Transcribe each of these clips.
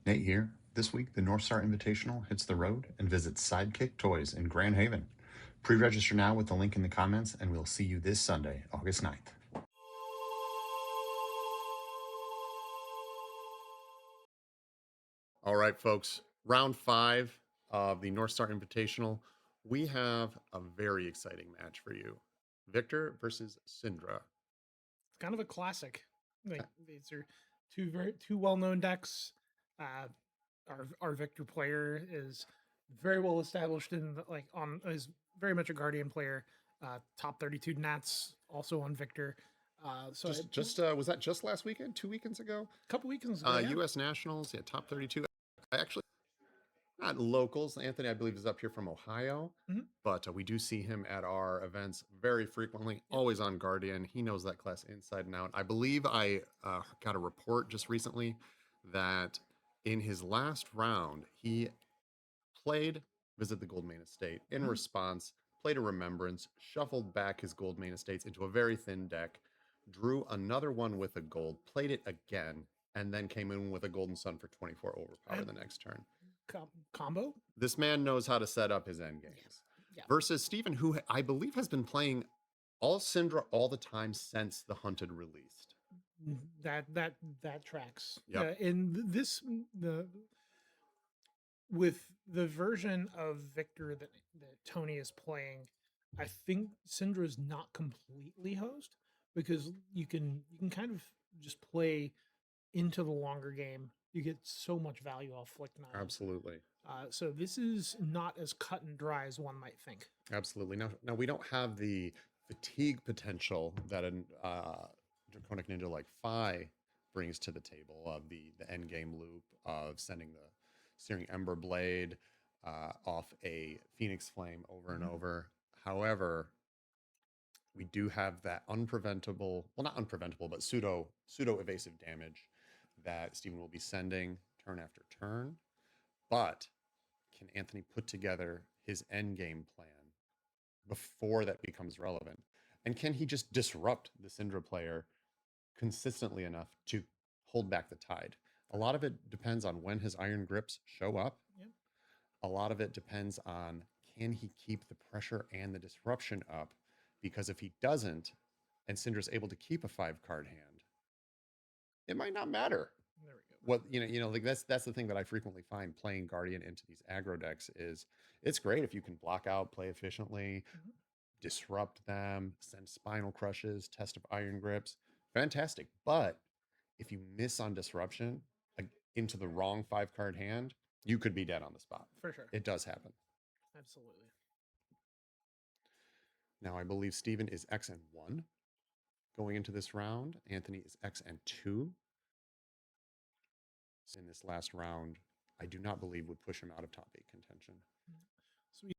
Nate here. This week, the North Star Invitational hits the road and visits Sydekick Toys in Grand Haven. Pre-register now with the link in the comments, and we'll see you this Sunday, August 9th. All right, folks. Round 5 of the North Star Invitational. We have a very exciting match for you. Victor versus Cindra. It's kind of a classic. Like these are two well-known decks. Our Victor player is very well established in is very much a Guardian player. Top 32 Nats also on Victor. Was that just last weekend? 2 weekends ago? A couple weekends ago. U.S. Nationals, top 32. Actually, not locals. Anthony, I believe, is up here from Ohio, but we do see him at our events very frequently, always on Guardian. He knows that class inside and out. I believe I got a report just recently that in his last round, he played Visit the Goldmain Estate. In response, played a Remembrance, shuffled back his Goldmain Estates into a very thin deck, drew another one with a gold, played it again, and then came in with a Golden Sun for 24 overpower the next turn. Combo? This man knows how to set up his end games. Yeah. Versus Steven, who I believe has been playing all Cindra all the time since the Hunted released. That tracks. Yep. With the version of Victor that Tony is playing, I think Cindra is not completely hosed because you can kind of just play into the longer game. You get so much value off Flick Knives. Absolutely. So this is not as cut and dry as one might think. Absolutely. Now we don't have the fatigue potential that a Draconic Ninja like Phi brings to the table of the end game loop of sending the Searing Ember Blade off a Phoenix Flame over and over. However, we do have that unpreventable, well, not unpreventable, but pseudo evasive damage that Steven will be sending turn after turn. But can Anthony put together his end game plan before that becomes relevant? And can he just disrupt the Cindra player consistently enough to hold back the tide? A lot of it depends on when his iron grips show up. Yep. A lot of it depends on can he keep the pressure and the disruption up? Because if he doesn't, and Cindra's able to keep a 5-card hand, it might not matter. There we What go. like that's the thing that I frequently find playing Guardian into these aggro decks is it's great if you can block out, play efficiently, disrupt them, send Spinal Crushes, Test of Iron Grips, fantastic. But if you miss on disruption into the wrong 5-card hand, you could be dead on the spot. For sure. It does happen. Absolutely. Now, I believe Steven is X and 1 going into this round. Anthony is X and 2. In this last round, I do not believe would push him out of top 8 contention. Sweet.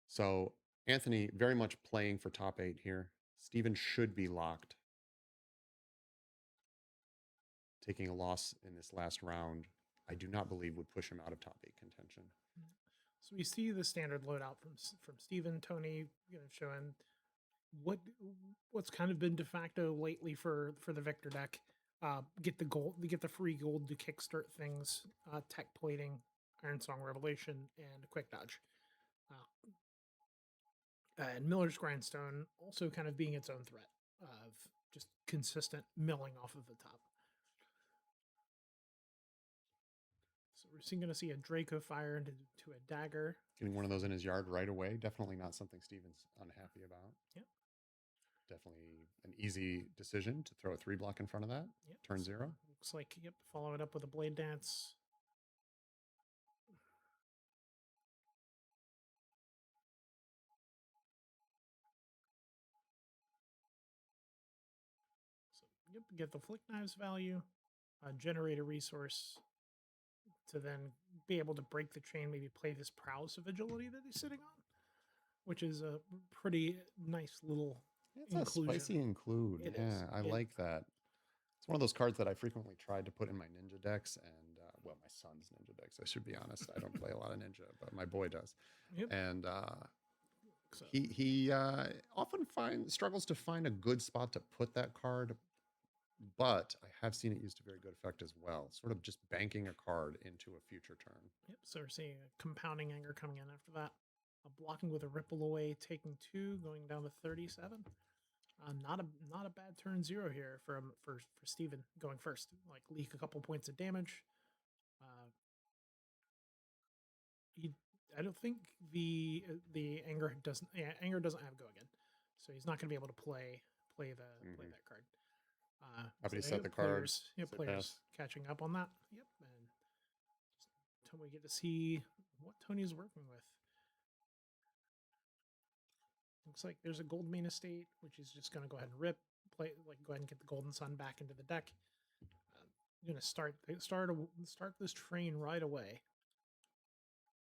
So Anthony very much playing for top 8 here. Steven should be locked. Taking a loss in this last round, I do not believe would push him out of top 8 contention. So we see the standard loadout from Steven, Tony, showing what's kind of been de facto lately for the Victor deck. Get the free gold to kickstart things, tech plating, Iron Song Revelation, and quick dodge. And Miller's Grindstone also kind of being its own threat of just consistent milling off of the top. So we're going to see a Draco fire into a dagger. Getting one of those in his yard right away. Definitely not something Steven's unhappy about. Yep. Definitely an easy decision to throw a 3-block in front of that. Yep. Turn 0. Looks like, follow it up with a Blade Dance. So, get the Flick Knives value, generate a resource to then be able to break the chain, maybe play this Prowess of Agility that he's sitting on, which is a pretty nice little inclusion. A spicy include. I like that. It's one of those cards that I frequently tried to put in my Ninja decks, and my son's Ninja decks. I should be honest. I don't play a lot of Ninja, but my boy does. Yep. And he often struggles to find a good spot to put that card but I have seen it used to very good effect as well. Sort of just banking a card into a future turn. Yep. So we're seeing a compounding anger coming in after that. Blocking with a ripple away, taking 2, going down to 37. Not a bad turn 0 here for Steven going first. Like leak a couple points of damage. He I don't think the anger doesn't have go again, so he's not going to be able to play that card. Happy to So set the card. players catching up on that. Yep, and just we get to see what Tony's working with. Looks like there's a gold main estate, which is just going to go ahead and go ahead and get the golden sun back into the deck. I'm going to start this train right away.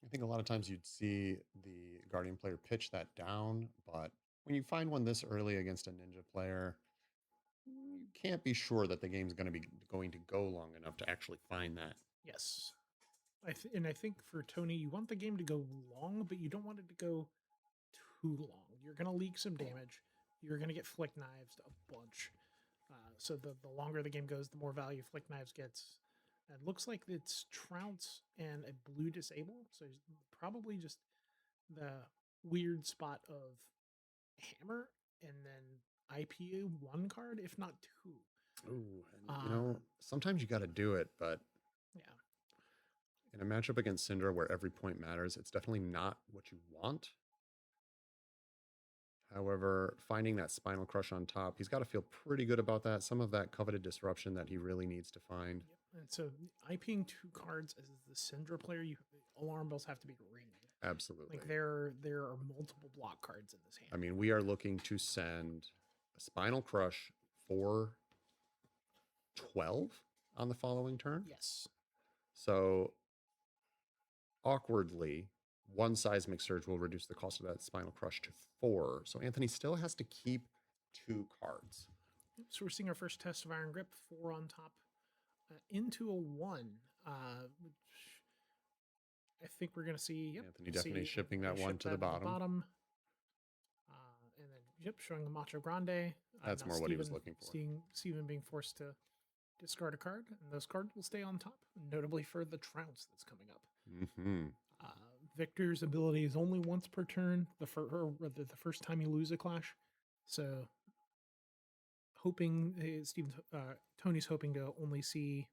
I think a lot of times you'd see the Guardian player pitch that down, but when you find one this early against a Ninja player, you can't be sure that the game's going to go long enough to actually find that. Yes. I think for Tony, you want the game to go long, but you don't want it to go too long. You're going to leak some damage. You're going to get flick knives a bunch. So the longer the game goes, the more value flick knives gets. And it looks like it's Trounce and a blue disable. So probably just the weird spot of hammer and then IPA 1 card, if not 2. Ooh, and sometimes you got to do it, but yeah. In a matchup against Cindra where every point matters, it's definitely not what you want. However, finding that Spinal Crush on top, he's got to feel pretty good about that. Some of that coveted disruption that he really needs to find. Yep. And so IPing 2 cards as the Cindra player, alarm bells have to be ringing. Absolutely. Like there are multiple block cards in this hand. I mean, we are looking to send a Spinal Crush for 12 on the following turn. Yes. So awkwardly, 1 Seismic Surge will reduce the cost of that Spinal Crush to 4. So Anthony still has to keep 2 cards. So we're seeing our first test of Iron Grip, 4 on top, into a 1, which I think we're going to see. Yep, Anthony definitely shipping that one to the bottom. And then, showing the Macho Grande. That's more what he was looking for. Steven being forced to discard a card, and those cards will stay on top, notably for the Trounce that's coming up. Mm-hmm. Victor's ability is only once per turn, the first time you lose a clash. So, Tony's hoping to only see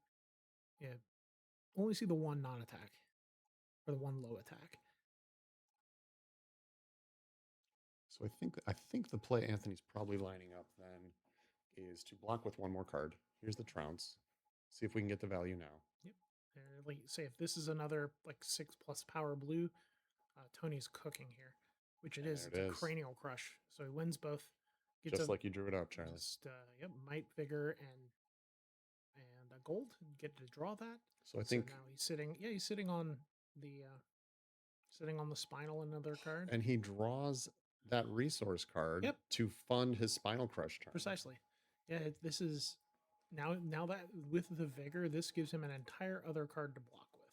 the 1 non-attack or the 1 low attack. So I think the play Anthony's probably lining up then is to block with 1 more card. Here's the Trounce. See if we can get the value now. Yep. And like say if this is another like 6+ power blue, Tony's cooking here, which it is. It's a cranial crush, so he wins both. Just like you drew it up, Charlie. Might, vigor, and a gold. Get to draw that. So I think now he's sitting. Yeah, he's sitting on the spinal, another card, and he draws that resource card to fund his Spinal Crush turn. Precisely. Yeah, this is now that with the vigor, this gives him an entire other card to block with.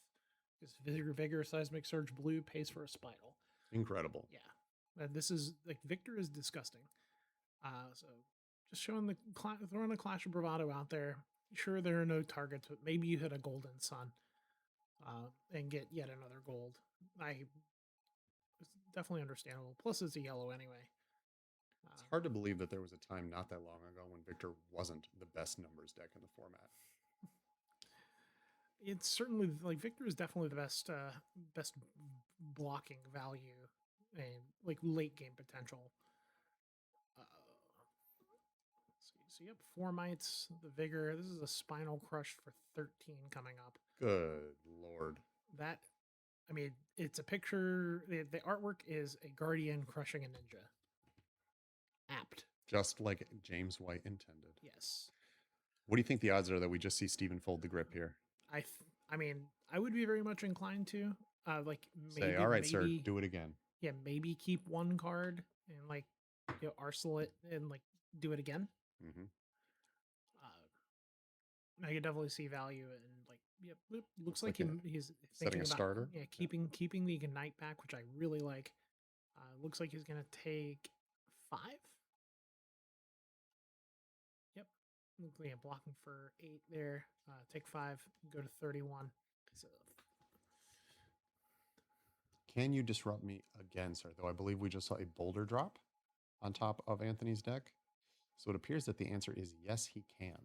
Because vigor, Seismic Surge blue pays for a spinal. Incredible. Yeah, this is like Victor is disgusting. So just throwing a Clash of Bravado out there. Sure, there are no targets, but maybe you hit a Golden Sun and get yet another gold. It's definitely understandable. Plus, it's a yellow anyway. It's hard to believe that there was a time not that long ago when Victor wasn't the best numbers deck in the format. It's certainly like Victor is definitely the best blocking value and like late game potential. So yep, 4 mites, the vigor. This is a Spinal Crush for 13 coming up. Good Lord. That, I mean, it's a picture. The artwork is a Guardian crushing a ninja. Apt. Just like James White intended. Yes. What do you think the odds are that we just see Steven fold the grip here? I mean, I would be very much inclined to. Maybe, all right, sir, do it again. Yeah, maybe keep 1 card and arsenal it and do it again. Mm-hmm. I could definitely see value in looks like he's setting a starter. Yeah, keeping the Ignite back, which I really like. Looks like he's gonna take 5. Yep. yeah, blocking for 8 there. Take 5, go to 31. So Can you disrupt me again, sir? Though I believe we just saw a boulder drop on top of Anthony's deck. So it appears that the answer is yes, he can.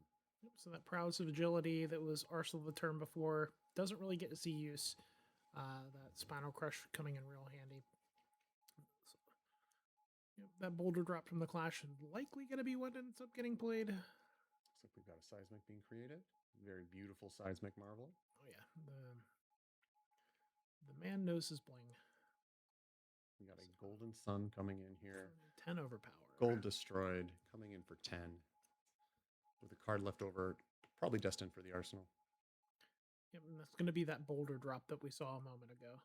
so that prowess of agility that was Arsenal the turn before doesn't really get to see use. That Spinal Crush coming in real handy. So, that boulder drop from the Clash is likely going to be what ends up getting played. Looks like we've got a seismic being created. Very beautiful seismic marvel. Oh yeah, the man knows his bling. We got a golden sun coming in here. 10 overpower. Gold destroyed, coming in for 10. With a card left over, probably destined for the arsenal. Yep, and that's going to be that boulder drop that we saw a moment ago.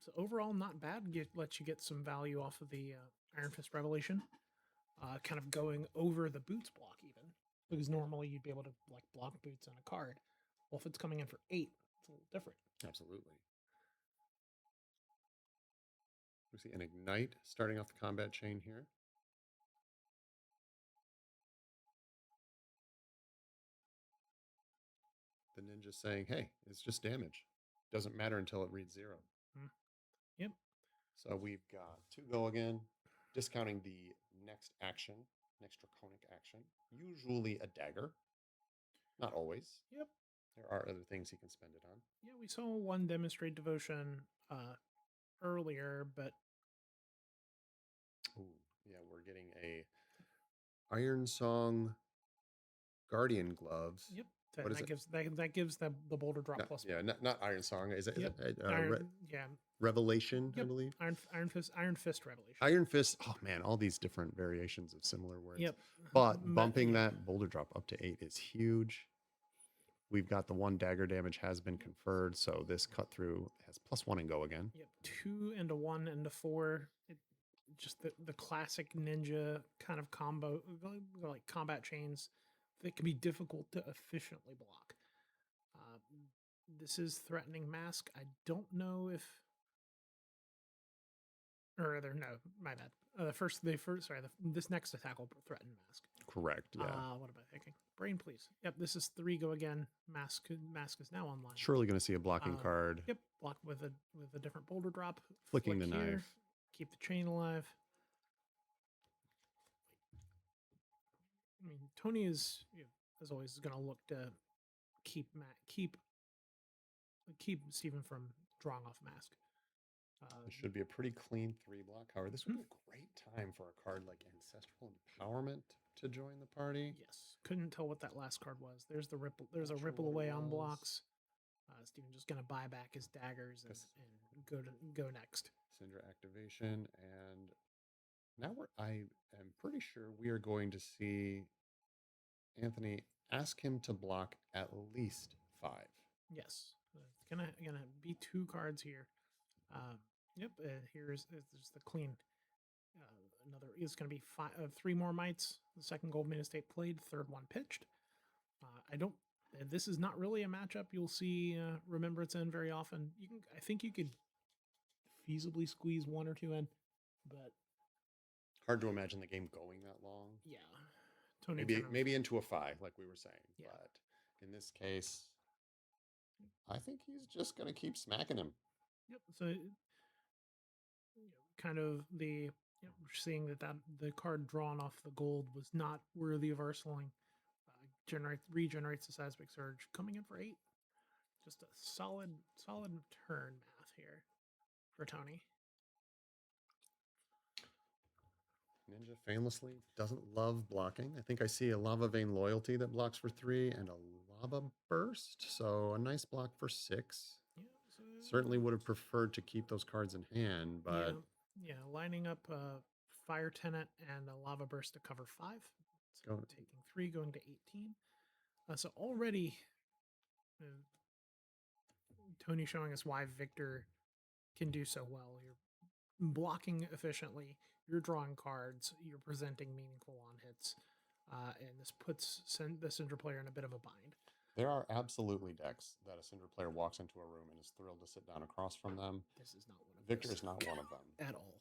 So overall, not bad. Lets you get some value off of the Iron Fist Revelation. Kind of going over the boots block even. Because normally you'd be able to like block boots on a card. Well, if it's coming in for 8, it's a little different. Absolutely. We see an Ignite starting off the combat chain here. The ninja saying, hey, it's just damage. Doesn't matter until it reads 0. Yep. So we've got 2 go again, discounting the next action, next draconic action, usually a dagger. Not always. Yep. There are other things he can spend it on. Yeah, we saw one demonstrate devotion earlier, but Ooh, yeah, we're getting a Iron Song Guardian Gloves. Yep. What is that it? gives that gives the boulder drop No, plus. yeah, not Iron Song. Is it? Yep. Is it yeah. Revelation, Yep. I believe. Iron Fist Revelation. Iron Fist. Oh man, all these different variations of similar words. Yep. But bumping that boulder drop up to 8 is huge. We've got the 1 dagger damage has been conferred, so this cut through has +1 and go again. Yep. 2 and a 1 and a 4. Just the classic ninja kind of combo, like combat chains that can be difficult to efficiently block. This is threatening mask. I don't know if, or rather, no, my bad. This next attack will threaten mask. Correct. Yeah. What am I thinking? Brain, please. Yep. This is 3 go again. Mask is now online. Surely going to see a blocking card. Yep. Block with a different boulder drop. Flicking the knife. Keep the chain alive. I mean, Tony is, as always, going to look to keep Steven from drawing off mask. This should be a pretty clean 3 block. However, this would be a great time for a card like Ancestral Empowerment to join the party. Yes, couldn't tell what that last card was. There's the ripple. There's a ripple away on blocks. Steven just going to buy back his daggers and go next. Cindra activation, and now I am pretty sure we are going to see Anthony ask him to block at least 5. Yes, it's gonna be 2 cards here. Yep. Here's the clean. Another is going to be 3 more mites. The second gold main estate played, third one pitched. This is not really a matchup you'll see Remembrance in very often. I think you could feasibly squeeze 1 or 2 in, but hard to imagine the game going that long. Yeah, Tony maybe into a 5, like we were saying. Yeah. But in this case, I think he's just going to keep smacking him. Yep. So, kind of we're seeing that the card drawn off the gold was not worthy of arsenaling. Regenerates the Seismic Surge, coming in for 8. Just a solid turn math here for Tony. Ninja famously doesn't love blocking. I think I see a Lava Vein Loyalty that blocks for 3 and a Lava Burst. So a nice block for 6. Yeah, certainly would have preferred to keep those cards in hand, but yeah, lining up Fire Tenant and a Lava Burst to cover 5. So taking 3, going to 18. So already, Tony showing us why Victor can do so well. You're blocking efficiently, you're drawing cards, you're presenting meaningful on hits, and this puts the Cindra player in a bit of a bind. There are absolutely decks that a Cindra player walks into a room and is thrilled to sit down across from them. This is not one of Victor is not one of them at all.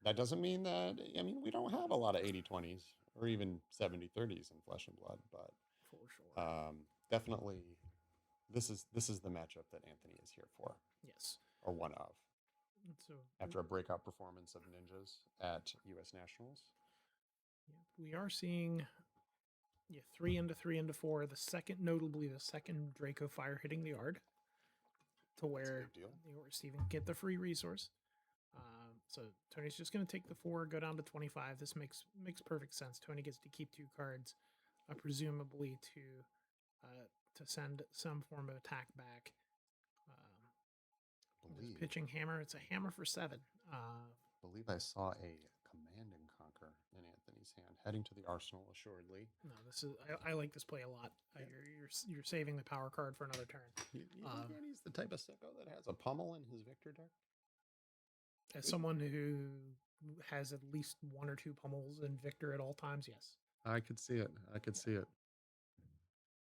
That doesn't mean that, we don't have a lot of 80-20s or even 70-30s in Flesh and Blood. But for sure. definitely, this is the matchup that Anthony is here for, Yes. or one of. So After a breakout performance of Ninjas at U.S. Nationals, we are seeing 3 into 3 into 4. Notably the second Draco Fire hitting the yard to where Steven get the free resource. So Tony's just going to take the 4, go down to 25. This makes perfect sense. Tony gets to keep 2 cards, presumably to send some form of attack back. Pitching hammer. It's a hammer for 7. I believe I saw a Command and Conquer in Anthony's hand, heading to the arsenal assuredly. No, this is I like this play a lot. Yeah. You're saving the power card for another turn. You think Andy's the type of sicko that has a pummel in his Victor deck? As someone who has at least 1 or 2 pummels in Victor at all times, yes. I could see it. See it.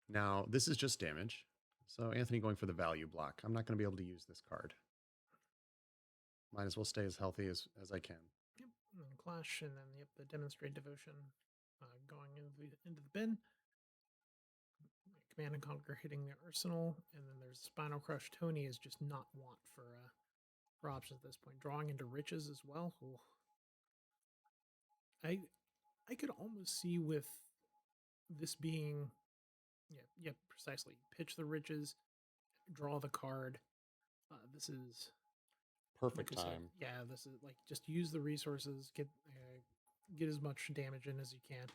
Now, this is just damage. So Anthony going for the value block. I'm not going to be able to use this card. Might as well stay as healthy as I can. Yep. And then Clash, and then the Demonstrate Devotion going into the bin. Command and Conquer hitting the arsenal, and then there's Spinal Crush. Tony is just not want for options at this point. Drawing into Riches as well. Ooh. I could almost see with this being, precisely. Pitch the Riches, draw the card. This is perfect time. This is like just use the resources, get as much damage in as you can.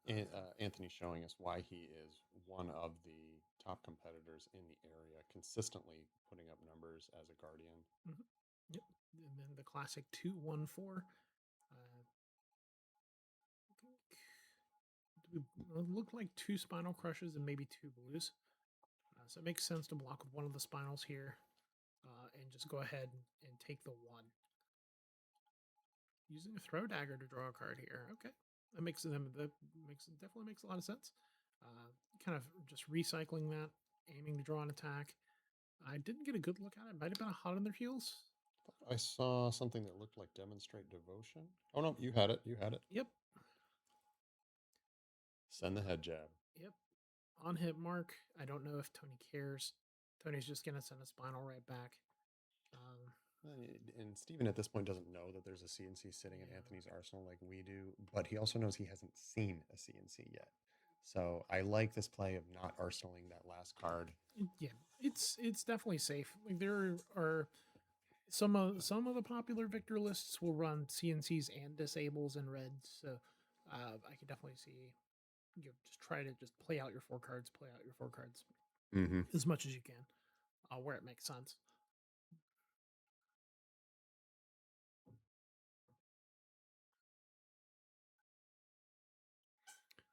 And Anthony's showing us why he is one of the top competitors in the area, consistently putting up numbers as a Guardian. Mm-hmm. Yep. And then the classic 2-1-4. It looked like 2 Spinal Crushes and maybe 2 blues. So it makes sense to block with one of the Spinals here and just go ahead and take the 1. Using a Throw Dagger to draw a card here. Okay. That definitely makes a lot of sense. Kind of just recycling that, aiming to draw an attack. I didn't get a good look at it. Might have been a Hot on their heels. I saw something that looked like Demonstrate Devotion. Oh no, you had it. Yep. Send the head jab. Yep. On hit mark. I don't know if Tony cares. Tony's just going to send a Spinal right back. And Steven at this point doesn't know that there's a CNC sitting in Anthony's arsenal like we do, but he also knows he hasn't seen a CNC yet. So I like this play of not arsenaling that last card. Yeah, it's definitely safe. Like there are some of the popular Victor lists will run CNCs and disables in red, so I can definitely see just try to just play out your 4 cards, as much as you can, where it makes sense.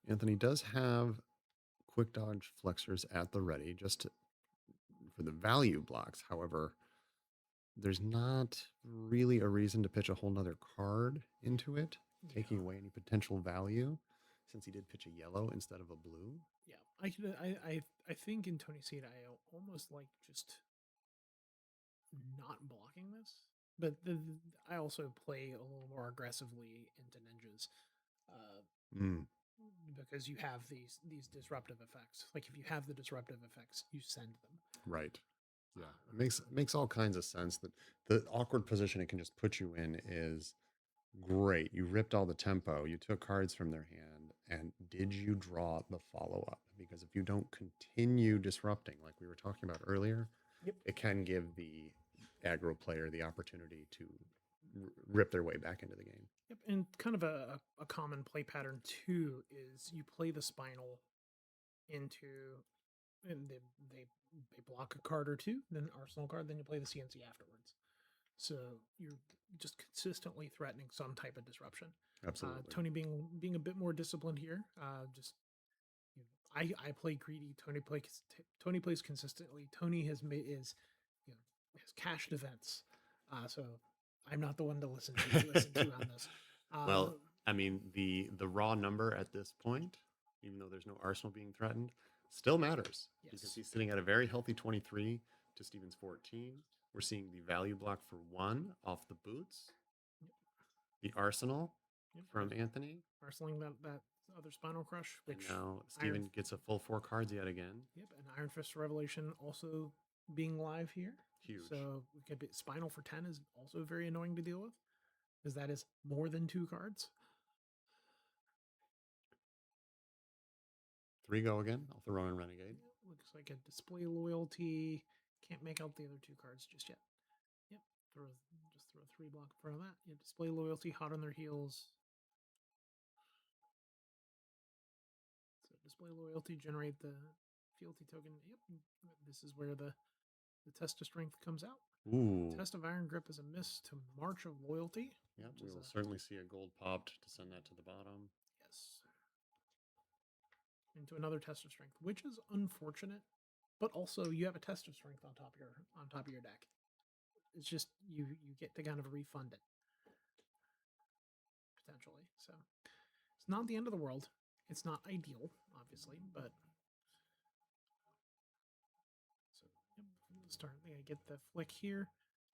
Anthony does have quick dodge flexors at the ready just for the value blocks. However, there's not really a reason to pitch a whole nother card into it, taking away any potential value, since he did pitch a yellow instead of a blue. Yeah, I think in Tony's seat, I almost like just not blocking this, but I also play a little more aggressively into ninjas. Because you have these disruptive effects. Like if you have the disruptive effects, you send them. Right. Yeah. It makes all kinds of sense that the awkward position it can just put you in is great. You ripped all the tempo, you took cards from their hand, and did you draw the follow-up? Because if you don't continue disrupting, like we were talking about earlier, it can give the aggro player the opportunity to rip their way back into the game. Yep, and kind of a common play pattern too is you play the Spinal into, and they block a card or 2, then arsenal card, then you play the CNC afterwards. So you're just consistently threatening some type of disruption. Absolutely. Tony being a bit more disciplined here. I play greedy. Tony plays consistently. Tony has cached events. So I'm not the one to listen to on this. Well, I mean, the raw number at this point, even though there's no arsenal being threatened, still matters. Yes. Because he's sitting at a very healthy 23 to Steven's 14. We're seeing the value block for 1 off the boots. Yep. The arsenal. from Anthony. Parceling that other Spinal Crush, And which now Steven gets a full 4 cards yet again. Yep, and Iron Fist Revelation also being live here. Huge. So we could be Spinal for 10 is also very annoying to deal with, because that is more than 2 cards. 3 go again off the Ronin Renegade. Looks like a Display Loyalty. Can't make out the other 2 cards just yet. Yep, just throw 3 block in front of that. Yeah, Display Loyalty, Hot on Their Heels. So Display Loyalty, generate the fealty token. Yep, this is where the Test of Strength comes out. Ooh. Test of Iron Grip is a miss to March of Loyalty. Yep, we will certainly see a gold popped to send that to the bottom. Yes. Into another Test of Strength, which is unfortunate, but also you have a Test of Strength on top of your deck. It's just you get to kind of refund it potentially. So it's not the end of the world. It's not ideal, obviously, but so yep, start. I get the flick here.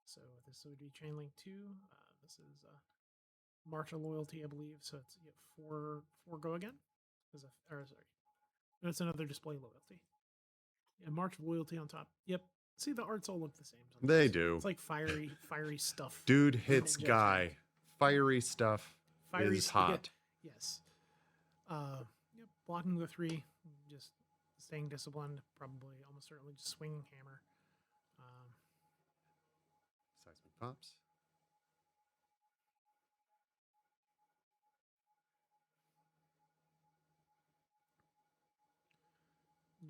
So this would be Chain Link 2. This is March of Loyalty, I believe. So it's four go again. Sorry. That's another Display Loyalty. Yeah, March of Loyalty on top. Yep. See, the arts all look the same. Sometimes. They do. It's like fiery stuff. Dude hits guy. Fiery stuff is hot. Yes. Yep. Blocking the 3, just staying disciplined. Probably, almost certainly, just swinging hammer. Seismic pops.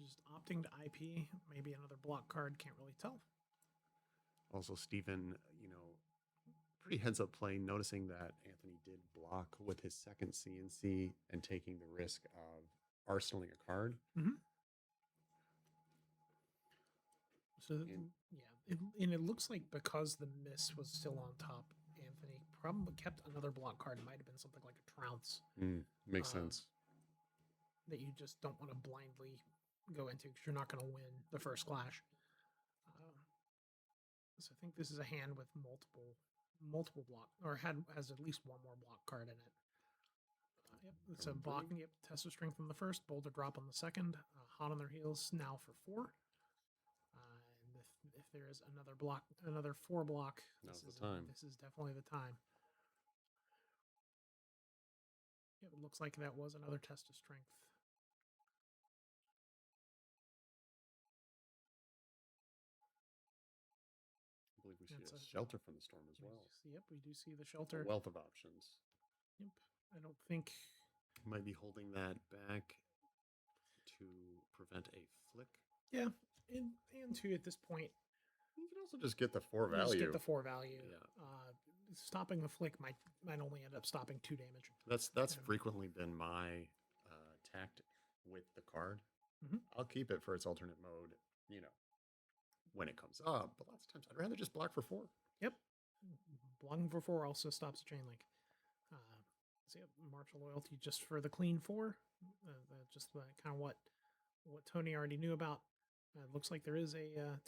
Just opting to IP, maybe another block card, can't really tell. Also, Stephen, pretty heads up play, noticing that Anthony did block with his second CNC and taking the risk of arsenaling a card. Mm-hmm. So, and it looks like because the miss was still on top, Anthony probably kept another block card. It might have been something like a trounce. Makes sense. That you just don't want to blindly go into because you're not going to win the first clash. So I think this is a hand with multiple block, or has at least one more block card in it. Yep, it's a blocking. Yep, Test of Strength on the first, Boulder Drop on the second, Hot on Their Heels now for 4. And if there is another 4 block, Now's the time. This is definitely the time. Yep, it looks like that was another Test of Strength. I believe we see a shelter from the storm as well. Yep, we do see the shelter. A wealth of options. Yep, I don't think... Might be holding that back to prevent a flick. Yeah, and two at this point. You can also just get the 4 value. Just get the 4 value. Yeah. Stopping the flick might only end up stopping 2 damage. That's frequently been my tactic with the card. Mm-hmm. I'll keep it for its alternate mode, when it comes up. But lots of times I'd rather just block for 4. Yep. Blocking for 4 also stops a chain link. So yeah, Martial Loyalty just for the clean 4. Just kind of what Tony already knew about. Looks like there is a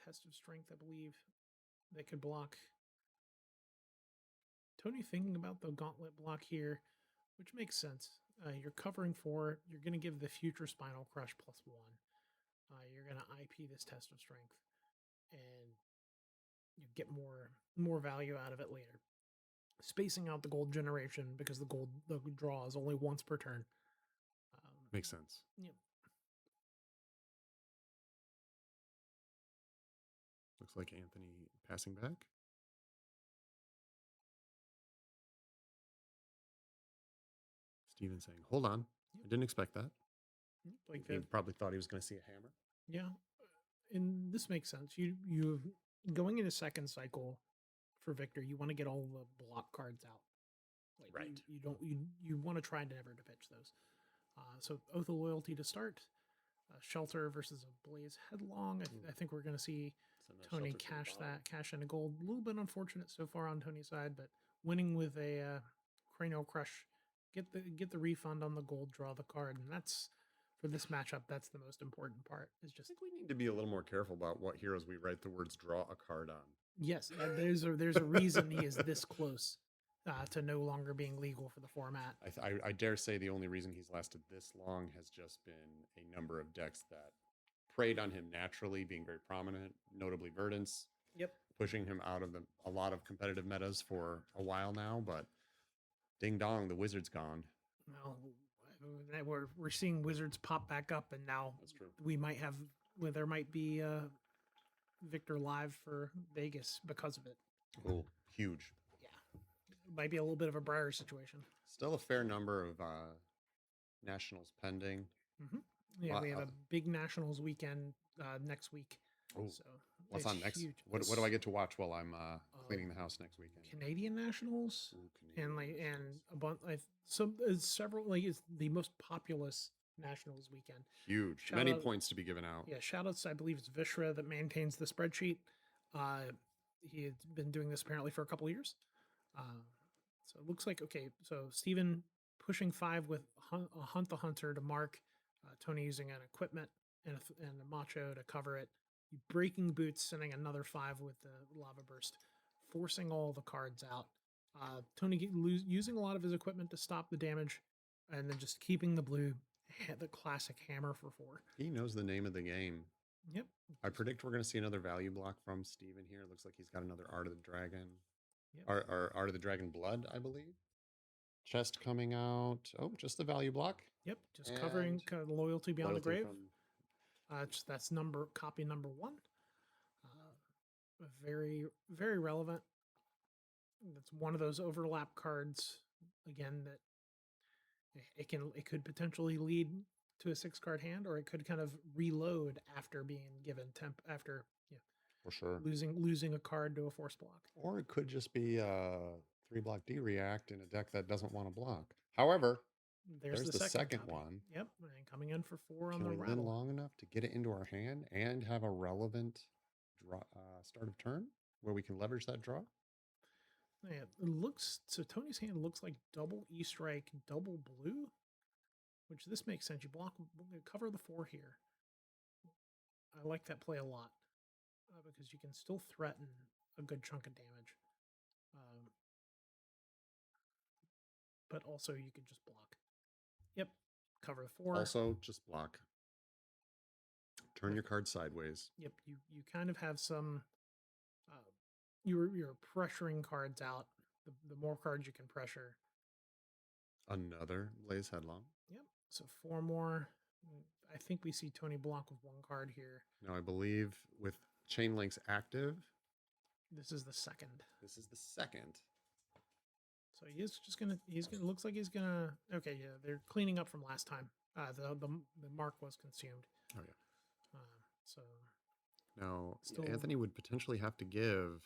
Test of Strength, I believe, that could block. Tony thinking about the Gauntlet block here, which makes sense. You're covering 4. You're going to give the future Spinal Crush +1. You're going to IP this Test of Strength, and you get more value out of it later. Spacing out the gold generation because the draw is only once per turn. Makes sense. Yep. Looks like Anthony passing back. Steven saying, "Hold on, I didn't expect that." Like he probably thought he was going to see a hammer. Yeah, and this makes sense. You going into second cycle for Victor, you want to get all the block cards out. Like right. You want to try never to pitch those. So Oath of Loyalty to start. Shelter versus a Blaze Headlong. I think we're going to see Tony cash in a gold. A little bit unfortunate so far on Tony's side, but winning with a Cranial Crush, get the refund on the gold, draw the card, and that's for this matchup. That's the most important part. Is just I think we need to be a little more careful about what heroes we write the words "draw a card" on. Yes, there's a reason he is this close. to no longer being legal for the format. I dare say the only reason he's lasted this long has just been a number of decks that preyed on him naturally, being very prominent, notably Verdance, Yep. pushing him out of a lot of competitive metas for a while now. But ding dong, the Wizard's gone. Well, we're seeing Wizards pop back up, and now That's true. we might have there might be Victor live for Vegas because of it. Oh, huge. Yeah, might be a little bit of a Briar situation. Still a fair number of nationals pending. Mm-hmm. Yeah, we have a big nationals weekend next week. Oh, so what's on next? What do I get to watch while I'm cleaning the house next weekend? Canadian nationals. Ooh, And a bunch, several, it's the most populous nationals weekend. Huge. Many points to be given out. Yeah, shoutouts. I believe it's Vishra that maintains the spreadsheet. He had been doing this apparently for a couple of years. So it looks like okay. So Steven pushing 5 with Hunt the Hunter to mark. Tony using an equipment and a macho to cover it. Breaking Boots sending another 5 with the Lava Burst, forcing all the cards out. Tony using a lot of his equipment to stop the damage, and then just keeping the blue, the classic hammer for 4. He knows the name of the game. Yep. I predict we're going to see another value block from Steven here. Looks like he's got another Art of the Dragon. Yep. Or Art of the Dragon Blood, I believe. Chest coming out. Oh, just the value block. Yep. Just covering Loyalty Beyond the Grave. From... That's copy number 1. Very, very relevant. That's one of those overlap cards again that it could potentially lead to a 6-card hand, or it could kind of reload after being given after for sure losing a card to a force block, or it could just be a 3-block D-react in a deck that doesn't want to block. However, there's the second one. Yep, and coming in for 4 on the rattle. rattle. Long enough to get it into our hand and have a relevant draw, start of turn where we can leverage that draw. Yeah, it looks so. Tony's hand looks like double E-strike, double blue, which this makes sense. You block, cover the 4 here. I like that play a lot because you can still threaten a good chunk of damage, but also you can just block. Yep, cover the 4. Also, just block. Turn your card sideways. Yep, you kind of have some. You're pressuring cards out. The more cards you can pressure. Another Blaze Headlong. Yep. So 4 more. I think we see Tony block with 1 card here. No, I believe with Chain Links active. This is the second. So he's gonna. Looks like he's gonna. Okay, yeah, they're cleaning up from last time. The mark was consumed. Oh yeah. So. Now Anthony would potentially have to give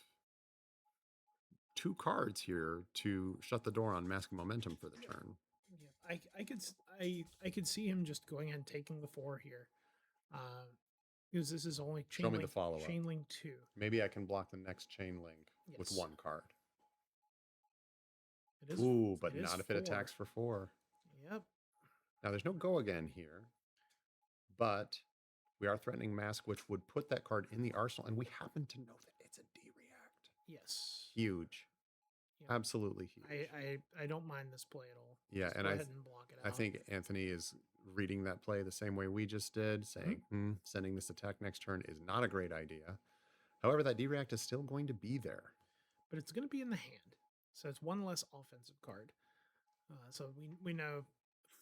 2 cards here to shut the door on Mask Momentum for the turn. Yeah, I could see him just going ahead and taking the 4 here, because this is only Show me the follow-up. Chain Link 2. Maybe I can block the next Chain Link with 1 card. It is, ooh, but not if it attacks for 4. Yep. Now there's no go again here, but we are threatening Mask, which would put that card in the arsenal, and we happen to know that it's a D-react. Yes. Huge. Yep. Absolutely huge. I don't mind this play at all. Yeah, just and go ahead and block it out. I think Anthony is reading that play the same way we just did, saying sending this attack next turn is not a great idea. However, that D-react is still going to be there. But it's going to be in the hand, so it's 1 less offensive card. So we know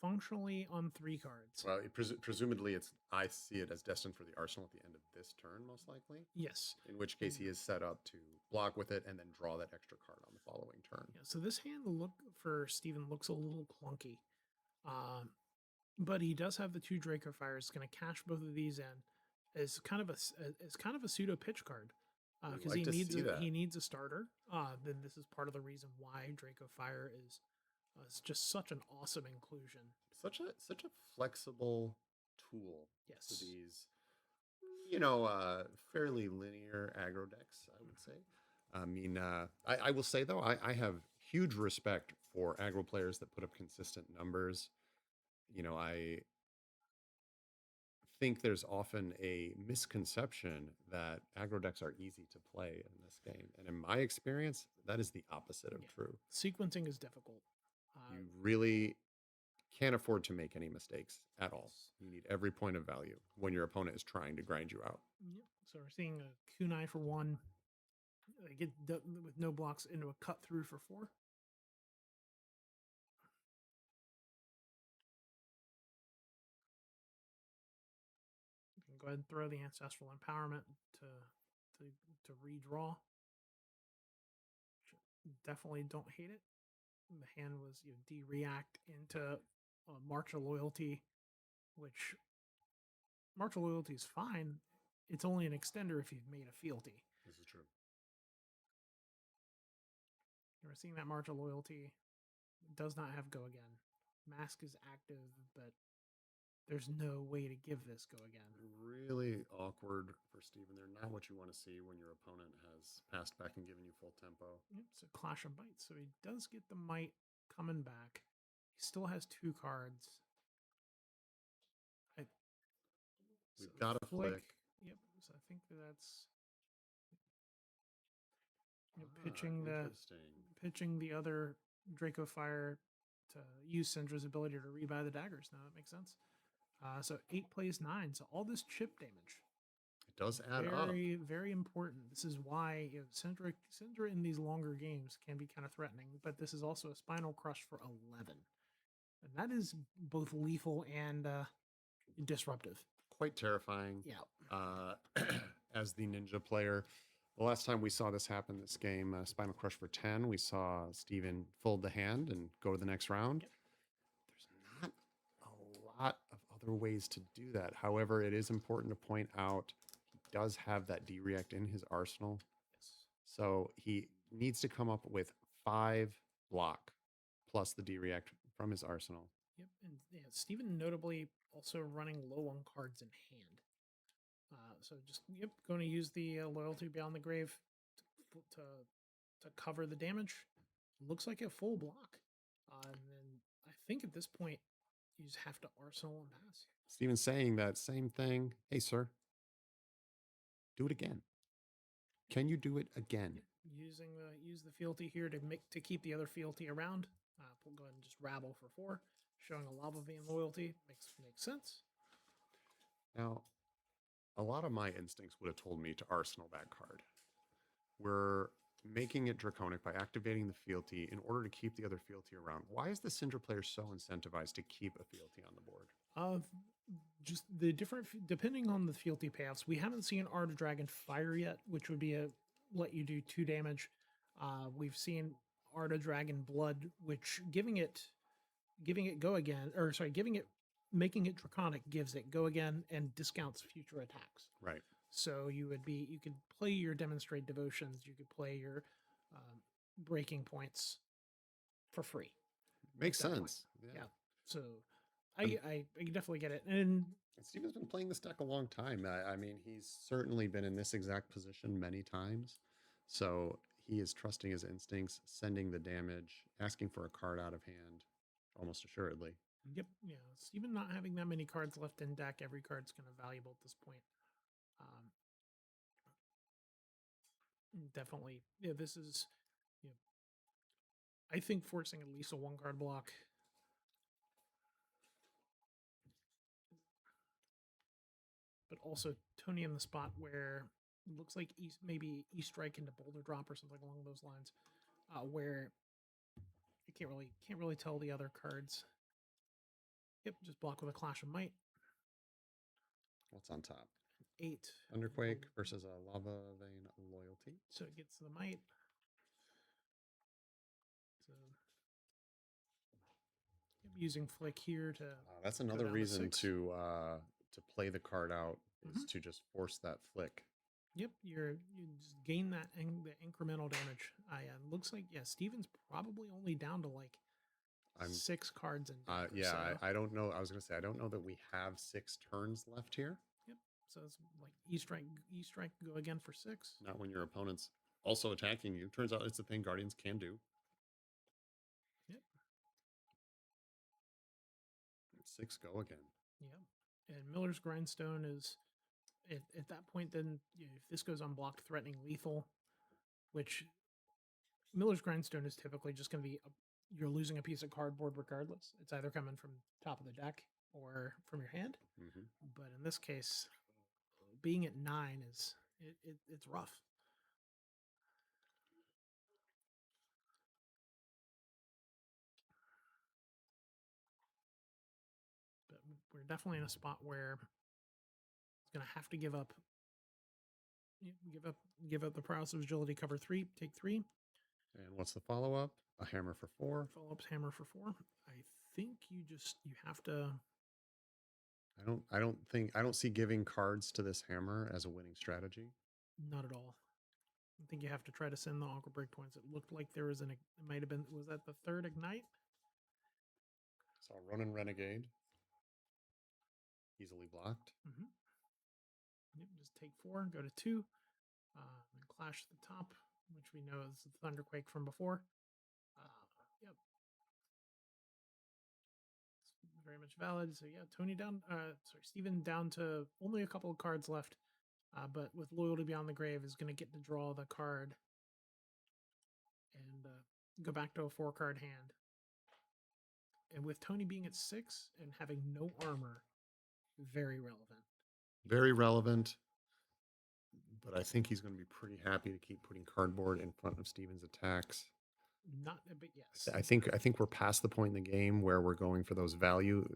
functionally on 3 cards. Well, presumably I see it as destined for the arsenal at the end of this turn, most likely. Yes. In which case he is set up to block with it and then draw that extra card on the following turn. Yeah, so this hand for Steven looks a little clunky. But he does have the 2 Draco Fires. It's going to cash both of these in as kind of a pseudo pitch card. Because he needs a starter. Then this is part of the reason why Draco Fire is it's just such an awesome inclusion. Such a flexible tool. Yes. For these, fairly linear aggro decks, I would say. I mean, I will say though, I have huge respect for aggro players that put up consistent numbers. I think there's often a misconception that aggro decks are easy to play in this game. And in my experience, that is the opposite of true. Sequencing is difficult. You really can't afford to make any mistakes at all. You need every point of value when your opponent is trying to grind you out. Yep. So we're seeing a kunai for 1. They get with no blocks into a cut through for 4. You can go ahead and throw the Ancestral Empowerment to to redraw. Definitely don't hate it. The hand was de-react into March of Loyalty, which March of Loyalty is fine. It's only an extender if you've made a fealty. This is true. We're seeing that March of Loyalty does not have go again. Mask is active, but there's no way to give this go again. Really awkward for Steven. They're not what you want to see when your opponent has passed back and given you full tempo. Yep, so Clash of Might. So he does get the Might coming back. He still has 2 cards. We've got a flick. Yep, so I think that's pitching the other Draco Fire to use Cindra's ability to rebuy the daggers. Now that makes sense. So 8 plays 9. So all this chip damage. It does add up. Very, very important. This is why Cindra in these longer games can be kind of threatening, but this is also a Spinal Crush for 11. And that is both lethal and disruptive. Quite terrifying. Yeah. As the ninja player, the last time we saw this happen this game, Spinal Crush for 10, we saw Steven fold the hand and go to the next round. Yep. There's not a lot of other ways to do that. However, it is important to point out he does have that D-React in his arsenal. Yes. So he needs to come up with 5 block plus the D-React from his arsenal. Yep, and yeah, Steven notably also running low on cards in hand. So just going to use the Loyalty Beyond the Grave to cover the damage. Looks like a full block, and then I think at this point you just have to arsenal and pass. Steven's saying that same thing. Hey, sir, do it again. Can you do it again? Yep. Use the fealty here to keep the other fealty around. We'll go ahead and just rabble for 4. Showing a Lava Vein Loyalty makes sense. Now, a lot of my instincts would have told me to arsenal that card. We're making it draconic by activating the fealty in order to keep the other fealty around. Why is the Cindra player so incentivized to keep a fealty on the board? Just the different, depending on the fealty payoffs. We haven't seen Art of Dragon Fire yet, which would be let you do 2 damage. We've seen Art of Dragon Blood, which giving it go again, or sorry, making it draconic gives it go again and discounts future attacks. Right. So you could play your Demonstrate Devotions, you could play your Breaking Points for free. Makes sense. Yeah. So I definitely get it. And Steven's been playing this deck a long time. I mean, he's certainly been in this exact position many times. So he is trusting his instincts, sending the damage, asking for a card out of hand, almost assuredly. Yep. Yeah. Steven not having that many cards left in deck, every card's kind of valuable at this point. Definitely. Yeah, this is, I think forcing at least a 1-card block. But also Tony in the spot where it looks like maybe E-Strike into Boulder Drop or something along those lines, where you can't really tell the other cards. Yep, just block with a Clash of Might. What's on top? 8. Underquake versus a Lava Vein Loyalty. So it gets the Might. So using Flick here to. That's another reason to play the card out is to just force that Flick. Yep, you just gain that the incremental damage. Looks like Steven's probably only down to like 6 cards in deck. Yeah, so. I don't know. I was going to say I don't know that we have 6 turns left here. Yep. So it's like E-Strike go again for 6. Not when your opponent's also attacking you. Turns out it's the thing Guardians can do. Yep. 6 go again. Yep. And Miller's Grindstone is at that point. Then if this goes unblocked, threatening lethal, which Miller's Grindstone is typically just going to be you're losing a piece of cardboard regardless. It's either coming from top of the deck or from your hand. Mm-hmm. But in this case, being at 9 is it's rough. But we're definitely in a spot where it's going to have to give up the prowess of agility, cover 3, take 3. And what's the follow-up? A hammer for 4. Follow-up's hammer for 4. I think you have to. I don't see giving cards to this hammer as a winning strategy. Not at all. I think you have to try to send the Aqua Breakpoints. It looked like there was it might have been, was that the third Ignite? So Ronin Renegade. Easily blocked. Mm-hmm. Yep, just take 4, go to 2, and clash the top, which we know is the Thunderquake from before. Yep. It's very much valid. So yeah, Tony down, Steven down to only a couple of cards left, but with Loyalty Beyond the Grave is going to get to draw the card and go back to a 4-card hand. And with Tony being at 6 and having no armor, very relevant. Very relevant. But I think he's going to be pretty happy to keep putting cardboard in front of Steven's attacks. But yes. I think we're past the point in the game where we're going for those value,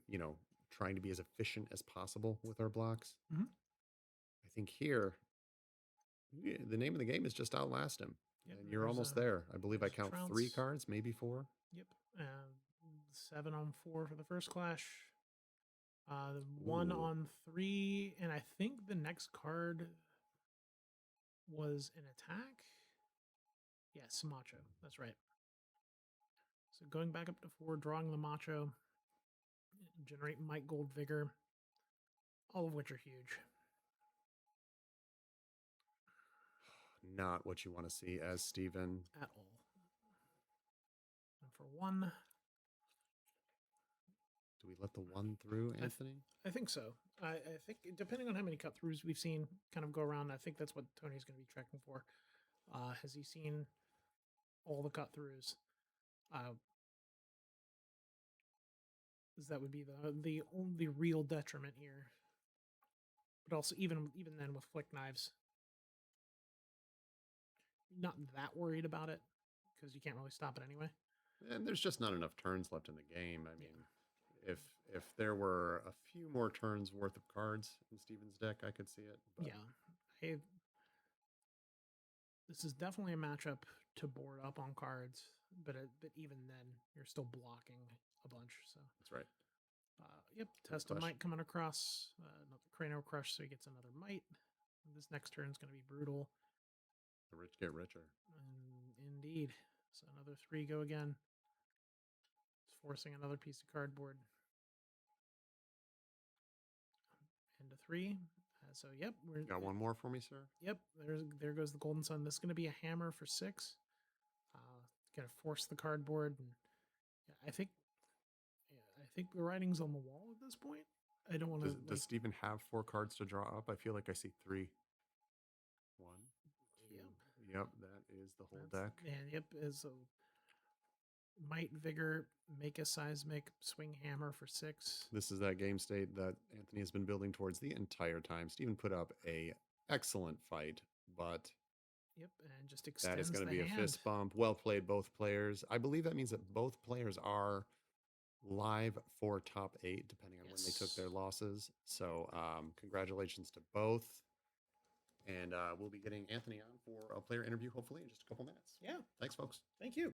trying to be as efficient as possible with our blocks. Mm-hmm. I think here, the name of the game is just outlast him. Yep, and you're almost there. I believe I count trounce. 3 cards, maybe 4. Yep. 7 on 4 for the first clash. 1 on 3. And I think the next card was an attack. Yes, Macho. That's right. So going back up to 4, drawing the Macho, generate Might Gold Vigor, all of which are huge. Not what you want to see as Steven. At all. And for 1. Do we let the 1 through, Anthony? I think so. I think depending on how many cut throughs we've seen kind of go around, I think that's what Tony's going to be checking for. Has he seen all the cut throughs? That would be the only real detriment here. But also even then with flick knives, not that worried about it because you can't really stop it anyway. And there's just not enough turns left in the game. I mean, if there were a few more turns worth of cards in Steven's deck, I could see it. But. Yeah. This is definitely a matchup to board up on cards, but even then, you're still blocking a bunch. So that's right. Yep, test of Might coming across. Another Cranial Crush, so he gets another Might. And this next turn is going to be brutal. The rich get richer. Indeed. So another 3 go again. It's forcing another piece of cardboard. And a 3. So yep, we got 1 more for me, sir. Yep, there goes the Golden Sun. This is going to be a hammer for 6. Going to force the cardboard, and I think the writing's on the wall at this point. I don't want to. Does Steven have 4 cards to draw up? I feel like I see 3. 1, 2. Yep, that is the whole deck. And yep, is a Might, Vigor, make a Seismic, swing hammer for 6. This is that game state that Anthony has been building towards the entire time. Steven put up a excellent fight, but yep, and just extends that is going to be hand. a fist bump. Well played, both players. I believe that means that both players are live for top 8, depending on when they took their losses. So congratulations to both. And we'll be getting Anthony on for a player interview, hopefully, in just a couple minutes. Yeah. Thanks, folks. Thank you.